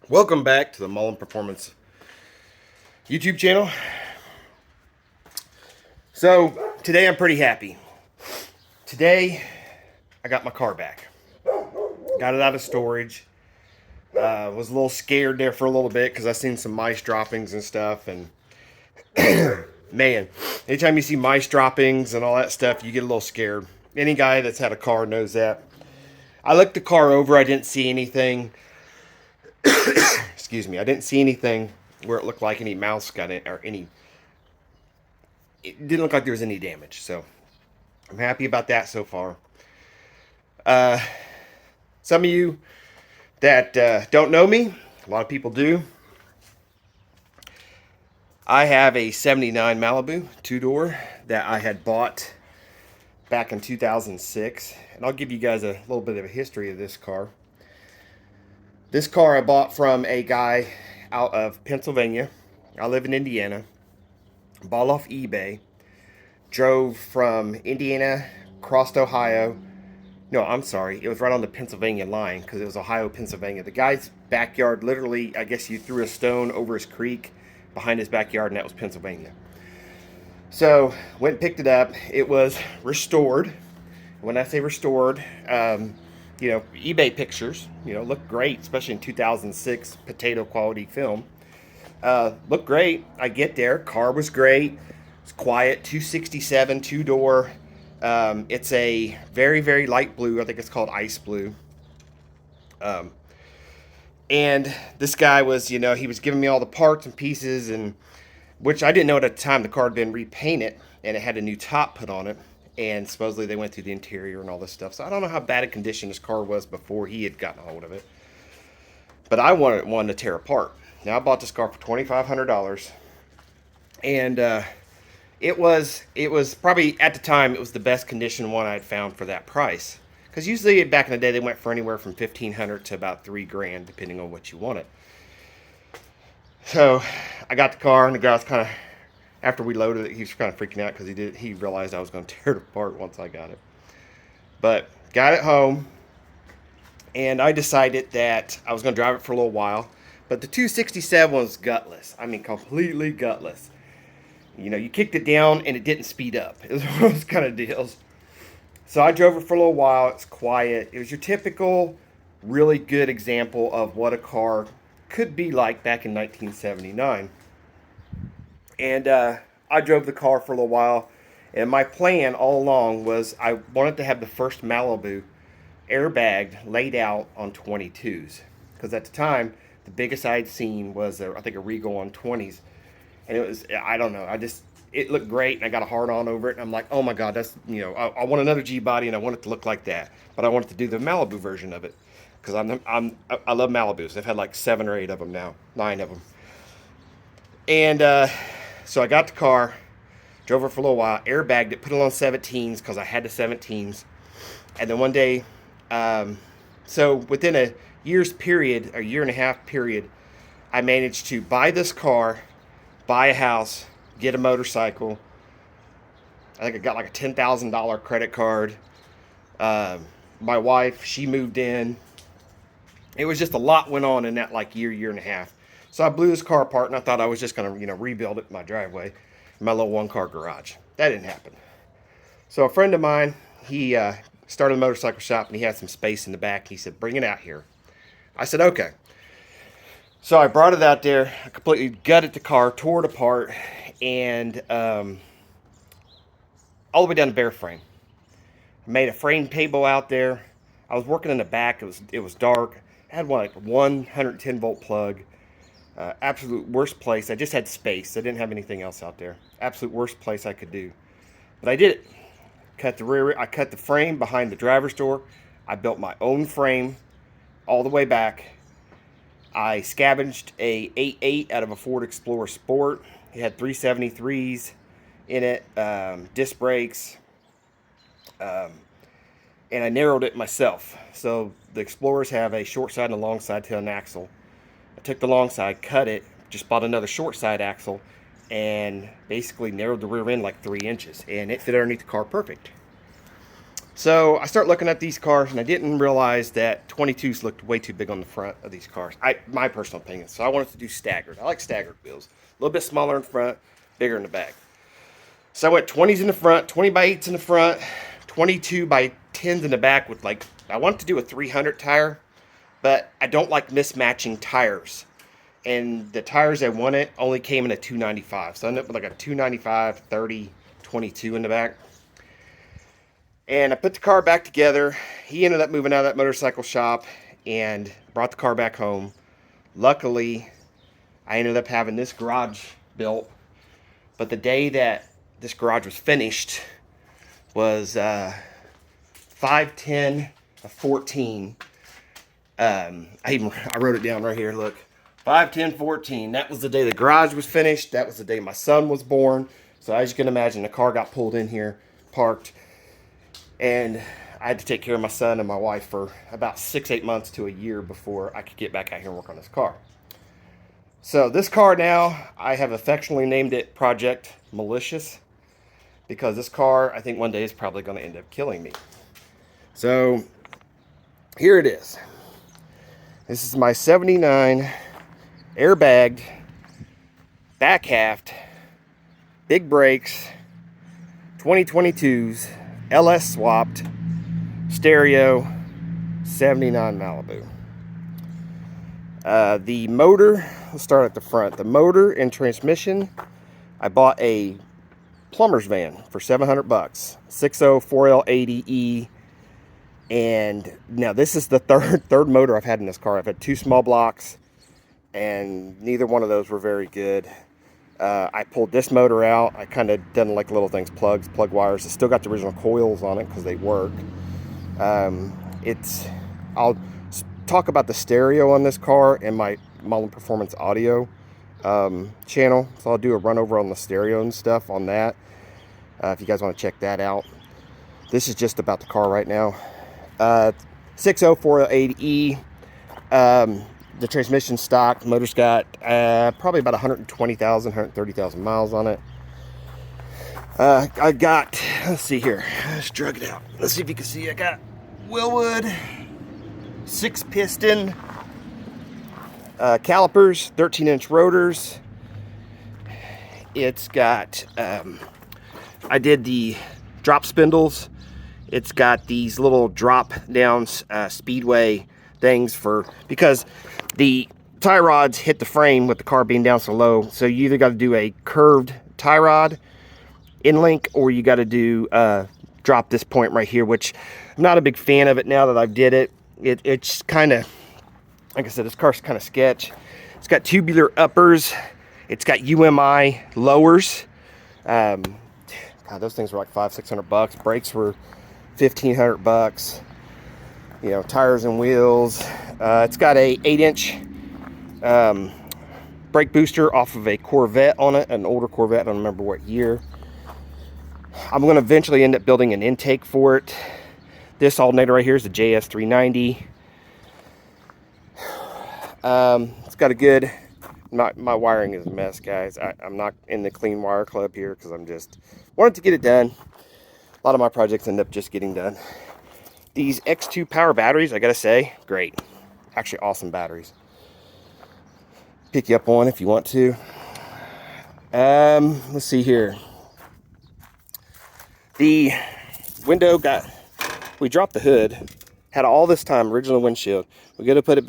Welcome back to the Mullen Performance YouTube channel. So today I'm pretty happy. Today I got my car back. Got it out of storage. Was a little scared there for a little bit because I seen some mice droppings and stuff. And man, anytime you see mice droppings and all that stuff, you get a little scared. Any guy that's had a car knows that. I looked the car over. I didn't see anything. Excuse me. I didn't see anything where it looked like any mouse got it or any. It didn't look like there was any damage. So I'm happy about that so far. Some of you that don't know me, a lot of people do. I have a 79 Malibu two-door that I had bought back in 2006. And I'll give you guys a little bit of a history of this car. This car I bought from a guy out of Pennsylvania. I live in Indiana. Bought off eBay. Drove from Indiana, crossed Ohio. No, I'm sorry. It was right on the Pennsylvania line because it was Ohio, Pennsylvania. The guy's backyard, literally, I guess you threw a stone over his creek behind his backyard, and that was Pennsylvania. So, went and picked it up. It was restored. When I say restored, eBay pictures, look great, especially in 2006 potato quality film. Looked great. I get there. Car was great. It's quiet. 267 two-door. It's a very, very light blue. I think it's called ice blue. And this guy was, he was giving me all the parts and pieces, and which I didn't know at the time. The car had been repainted, and it had a new top put on it. And supposedly they went through the interior and all this stuff. So I don't know how bad a condition this car was before he had gotten a hold of it. But I wanted one to tear apart. Now I bought this car for $2,500, and it was probably at the time it was the best condition one I had found for that price. Because usually back in the day they went for anywhere from $1,500 to about $3,000 depending on what you wanted. So I got the car, and the guy was kind of, after we loaded it, he was kind of freaking out because he realized I was going to tear it apart once I got it. But got it home, and I decided that I was going to drive it for a little while. But the 267 was gutless. I mean, completely gutless. You kicked it down and it didn't speed up. It was one of those kind of deals. So I drove it for a little while. It's quiet. It was your typical, really good example of what a car could be like back in 1979. And I drove the car for a little while. And my plan all along was I wanted to have the first Malibu airbagged laid out on 22s. Because at the time, the biggest I'd seen was, I think, a Regal on 20s. And it was, I don't know, it looked great. And I got a hard on over it. And I'm like, oh my God, that's, I want another G-body and I want it to look like that. But I wanted to do the Malibu version of it. Because I love Malibus. I've had like 7 or 8 of them now. 9 of them. And so I got the car, drove it for a little while, airbagged it, put it on 17s because I had the 17s. And then one day, so within a year's period, a year and a half period, I managed to buy this car, buy a house, get a motorcycle. I think I got like a $10,000 credit card. My wife, she moved in. It was just a lot went on in that like year and a half. So I blew this car apart, and I thought I was just going to, rebuild it in my driveway, in my little one-car garage. That didn't happen. So a friend of mine, he started a motorcycle shop, and he had some space in the back. He said, bring it out here. I said, okay. So I brought it out there. I completely gutted the car, tore it apart, and all the way down to bare frame. I made a frame table out there. I was working in the back. It was dark. I had like 110-volt plug. Absolute worst place. I just had space. I didn't have anything else out there. Absolute worst place I could do. But I did it. I cut the frame behind the driver's door. I built my own frame all the way back. I scavenged a 8.8 out of a Ford Explorer Sport. It had 373s in it, disc brakes, and I narrowed it myself. So the Explorers have a short side and a long side to an axle. I took the long side, cut it, just bought another short side axle, and basically narrowed the rear end like 3 inches. And it fit underneath the car perfect. So I start looking at these cars, and I didn't realize that 22s looked way too big on the front of these cars. My personal opinion. So I wanted to do staggered. I like staggered wheels. A little bit smaller in front, bigger in the back. So I went 20s in the front, 20 by 8s in the front, 22 by 10s in the back with like, I want to do a 300 tire, but I don't like mismatching tires. And the tires I wanted only came in a 295. So I ended up with like a 295, 30, 22 in the back. And I put the car back together. He ended up moving out of that motorcycle shop and brought the car back home. Luckily, I ended up having this garage built. But the day that this garage was finished was 5/10/14. I wrote it down right here, look. 5/10/14. That was the day the garage was finished. That was the day my son was born. So as you can imagine, the car got pulled in here, parked. And I had to take care of my son and my wife for about 6-8 months to a year before I could get back out here and work on this car. So this car now, I have affectionately named it Project Malicious, because this car, I think one day is probably going to end up killing me. So here it is. This is my 79 airbagged, back halved, big brakes, 2022s, LS swapped, stereo, 79 Malibu. The motor, let's start at the front. The motor and transmission, I bought a plumber's van for $700, 60 4L80E. And now this is the third motor I've had in this car. I've had 2 small blocks, and neither one of those were very good. I pulled this motor out. I kind of done like little things, plugs, plug wires. It's still got the original coils on it because they work. I'll talk about the stereo on this car in my Mullen Performance Audio channel. So I'll do a run over on the stereo and stuff on that. If you guys want to check that out. This is just about the car right now. 60 4L80E. The transmission stock. The motor's got probably about 120,000, 130,000 miles on it. I got, let's see here. Let's drug it out. Let's see if you can see. I got Willwood 6-piston calipers, 13-inch rotors. It's got, I did the drop spindles. It's got these little drop down speedway things because the tie rods hit the frame with the car being down so low. So you either got to do a curved tie rod in link, or you got to do drop this point right here, which I'm not a big fan of it now that I've did it. It's kind of, like I said, this car's kind of sketch. It's got tubular uppers. It's got UMI lowers. God, those things were like $500-600. Brakes were $1,500. You know, tires and wheels. It's got a 8-inch brake booster off of a Corvette on it, an older Corvette. I don't remember what year. I'm going to eventually end up building an intake for it. This alternator right here is the JS390. It's got a good, my wiring is a mess, guys. I'm not in the clean wire club here because I'm just wanted to get it done. A lot of my projects end up just getting done. These X2 power batteries, I gotta say, great. Actually, awesome batteries. Pick you up on if you want to. Let's see here. The window we dropped the hood. Had all this time, original windshield. We got to put it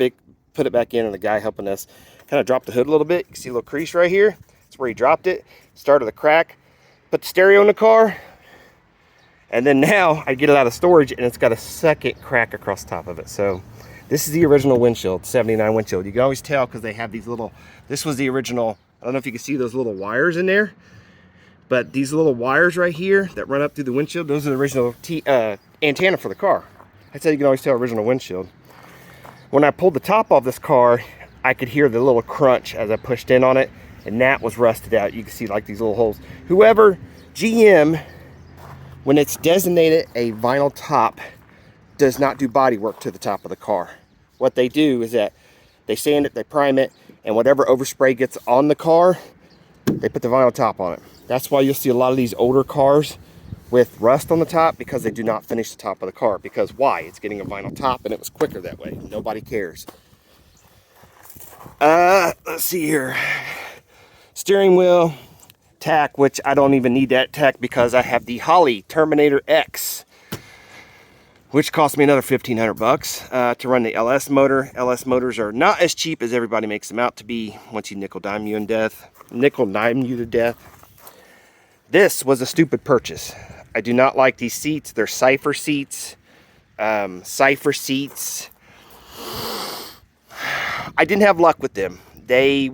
back in, and the guy helping us kind of dropped the hood a little bit. You can see a little crease right here. That's where he dropped it. Started the crack. Put the stereo in the car. And then now I get it out of storage, and it's got a second crack across the top of it. So this is the original windshield, 79 windshield. You can always tell because they have these little, this was the original, I don't know if you can see those little wires in there, but these little wires right here that run up through the windshield, those are the original antenna for the car. That's how you can always tell original windshield. When I pulled the top off this car, I could hear the little crunch as I pushed in on it, and that was rusted out. You can see like these little holes. Whoever, GM, when it's designated a vinyl top, does not do body work to the top of the car. What they do is that they sand it, they prime it, and whatever overspray gets on the car, they put the vinyl top on it. That's why you'll see a lot of these older cars with rust on the top because they do not finish the top of the car. Because why? It's getting a vinyl top and it was quicker that way. Nobody cares. Let's see here. Steering wheel tack, which I don't even need that tack because I have the Holley Terminator X, which cost me another $1,500 to run the LS motor. LS motors are not as cheap as everybody makes them out to be once you nickel dime you to death. This was a stupid purchase. I do not like these seats. They're Cypher seats. Cypher seats. I didn't have luck with them. They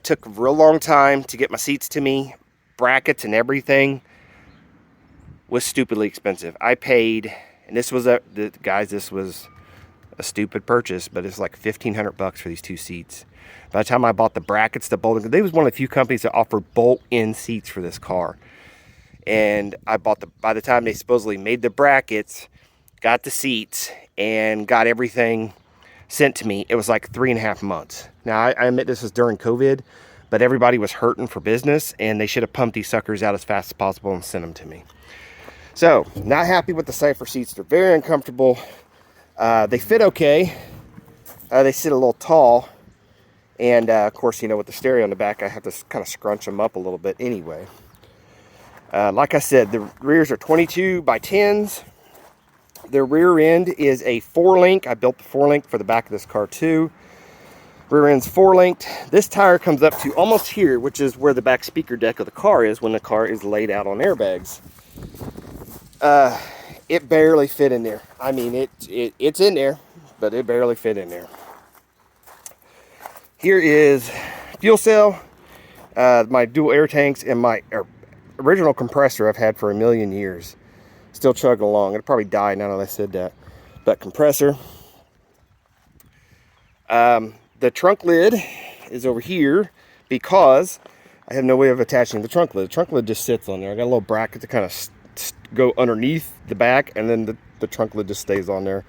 took a real long time to get my seats to me. Brackets and everything was stupidly expensive. I paid, and this was this was a stupid purchase, but it's like $1,500 for these two seats. By the time I bought the brackets, the bolting, they was one of the few companies that offered bolt-in seats for this car. And I bought by the time they supposedly made the brackets, got the seats, and got everything sent to me, it was like 3.5 months. Now, I admit this was during COVID, but everybody was hurting for business, and they should have pumped these suckers out as fast as possible and sent them to me. So, not happy with the Cypher seats. They're very uncomfortable. They fit okay. They sit a little tall. And, of course, you know, with the stereo in the back, I have to kind of scrunch them up a little bit anyway. Like I said, the rears are 22 by 10s. The rear end is a 4-link. I built the 4-link for the back of this car too. Rear end's 4-linked. This tire comes up to almost here, which is where the back speaker deck of the car is when the car is laid out on airbags. It barely fit in there. I mean, it's in there, but it barely fit in there. Here is fuel cell, my dual air tanks, and my original compressor I've had for 1,000,000 years. Still chugging along. It'll probably die now that I said that. But compressor. The trunk lid is over here because I have no way of attaching the trunk lid. The trunk lid just sits on there. I got a little bracket to kind of go underneath the back, and then the trunk lid just stays on there.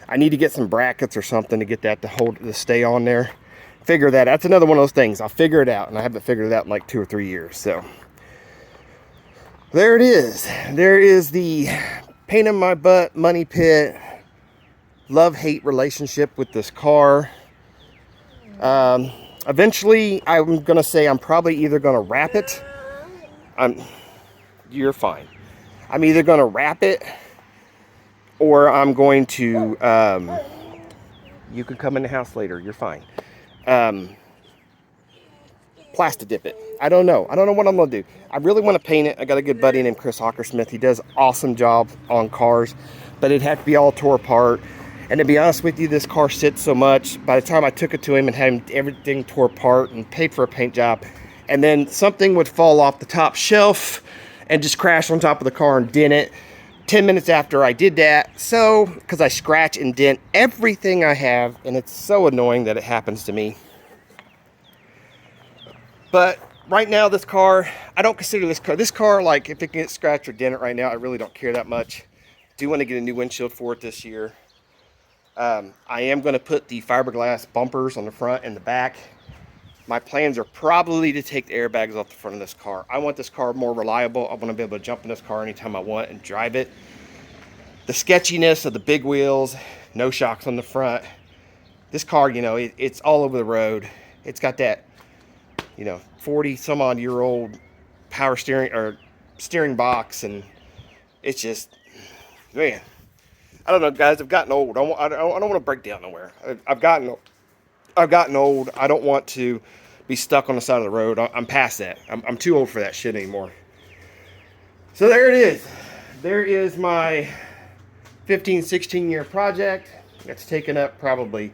I need to get some brackets or something to get that to stay on there. Figure that. That's another one of those things. I'll figure it out, and I haven't figured it out in like 2 or 3 years. So there it is. There is the pain in my butt, money pit, love-hate relationship with this car. Eventually, I'm going to say I'm probably either going to wrap it. You're fine. I'm either going to wrap it or I'm going to, you can come in the house later. You're fine. Plastic dip it. I don't know what I'm gonna do. I really want to paint it. I got a good buddy named Chris Hockersmith. He does awesome job on cars, but it'd have to be all tore apart. And to be honest with you, this car sits so much. By the time I took it to him and had him everything tore apart and paid for a paint job, and then something would fall off the top shelf and just crash on top of the car and dent it 10 minutes after I did that. So, because I scratch and dent everything I have, and it's so annoying that it happens to me. But right now, this car, I don't consider this car, like, if it can get scratched or dented right now, I really don't care that much. Do want to get a new windshield for it this year. I am going to put the fiberglass bumpers on the front and the back. My plans are probably to take the airbags off the front of this car. I want this car more reliable. I want to be able to jump in this car anytime I want and drive it. The sketchiness of the big wheels, no shocks on the front. This car, you know, it's all over the road. It's got that, you know, 40 some odd year old power steering or steering box, and it's just, man, I don't know, guys. I've gotten old. I don't want to break down nowhere. I've gotten old. I don't want to be stuck on the side of the road. I'm past that. I'm too old for that shit anymore. So there it is. There is my 15, 16 year project. It's taken up probably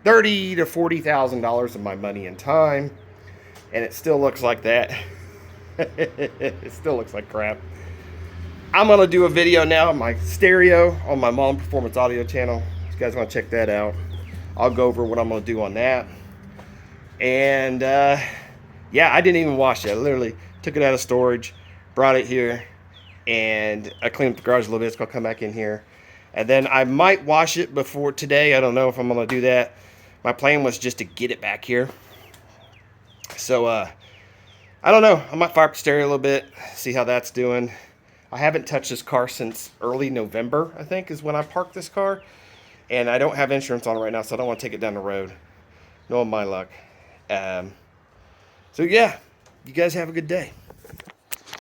$30,000 to $40,000 of my money and time, and it still looks like that. It still looks like crap. I'm gonna do a video now on my stereo on my Mom Performance Audio channel. If you guys want to check that out, I'll go over what I'm gonna do on that. And yeah, I didn't even wash it. I literally took it out of storage, brought it here, and I cleaned up the garage a little bit. It's gonna come back in here, and then I might wash it before today. I don't know if I'm gonna do that. My plan was just to get it back here. So I don't know. I might fire up the stereo a little bit, see how that's doing. I haven't touched this car since early November, I think, is when I parked this car. And I don't have insurance on it right now, so I don't want to take it down the road. Knowing my luck. So, yeah, you guys have a good day.